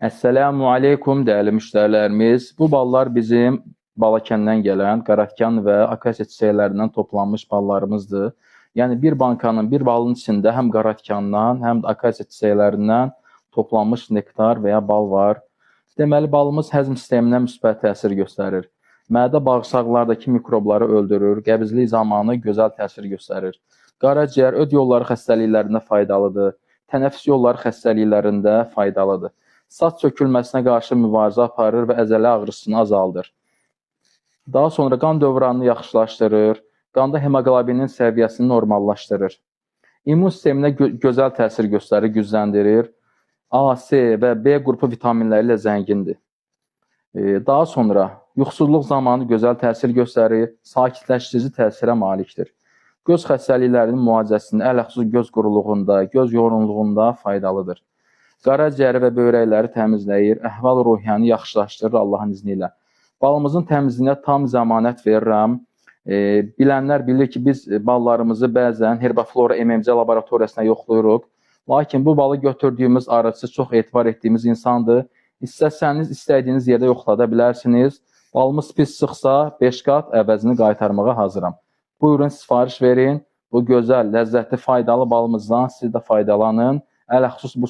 Əssəlamu aleykum dəyərli müştərilərimiz. Bu ballar bizim Balakəndən gələn qaratikan və akasiya çiçəklərindən toplanmış ballarımızdır. Yəni bir bankanın, bir balın içində həm qaratikandan, həm də akasiya çiçəklərindən toplanmış nektar və ya bal var. Deməli, balımız həzm sisteminə müsbət təsir göstərir. Mədə bağırsaqlardakı mikrobları öldürür, qəbizlik zamanı gözəl təsir göstərir. Qaraciyər, öd yolları xəstəliklərində faydalıdır, tənəffüs yolları xəstəliklərində faydalıdır. Saç sökülməsinə qarşı mübarizə aparır və əzələ ağrısını azaldır. Daha sonra qan dövranını yaxşılaşdırır, qanda hemoqlobinin səviyyəsini normallaşdırır. İmmun sisteminə gözəl təsir göstərir, gücləndirir. A, C və B qrupu vitaminləri ilə zəngindir. Daha sonra yuxusuzluq zamanı gözəl təsir göstərir, sakitləşdirici təsirə malikdir. Göz xəstəliklərinin müalicəsində, ələxüsus göz quruluğunda, göz yorğunluğunda faydalıdır. Qaraciyəri və böyrəkləri təmizləyir, əhval-ruhiyyəni yaxşılaşdırır Allahın izni ilə. Balımızın təmizliyinə tam zəmanət verirəm. Bilənlər bilir ki, biz ballarımızı bəzən Herbaflora MMC laboratoriyasına yoxlayırıq. Lakin bu balı götürdüyümüz arıcı çox etibar etdiyimiz insandır. İstəsəniz, istədiyiniz yerdə yoxlada bilərsiniz. Balımız pis çıxsa, 5 qat əvəzini qaytarmağa hazıram. Buyurun, sifariş verin. Bu gözəl, ləzzətli, faydalı balımızdan siz də faydalanın. Ələxüsus bu